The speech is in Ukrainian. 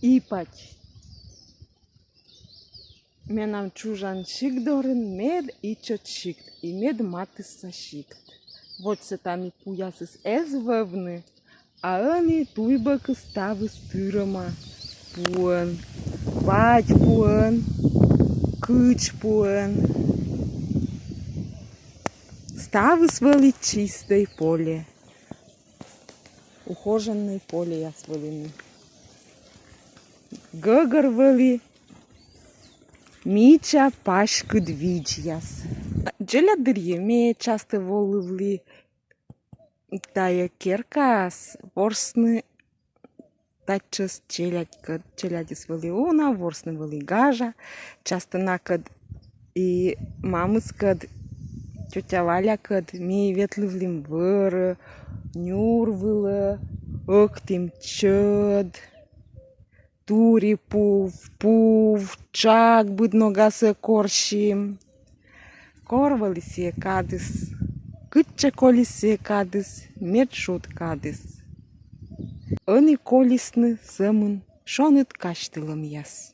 ипать. Менам чужан шикдорын мед ичот шикт, и мед матыса шикт. Вот се тами пуясыс эзвевны, а ани туйбакы ставыс тырыма. Пуэн, пать пуэн, кыч пуэн. Ставыс вели чистое поле. Ухоженное поле я свалины. Гагар вели міча пашку двіч'яс. Джелядир'є ме часто воливли тая керкас, ворсны тачыс челядис вели уна, ворсны вели гажа, часто накад и мамыскад, тетя Валякад, ме ветливлим выры, нюрвылы, октим чöd. Тури пув, чак будно гасе коршим. Корвали се кадис, кытче коли се кадис, медшут кадис. Они колисны сымын, шоныт каштылым яс.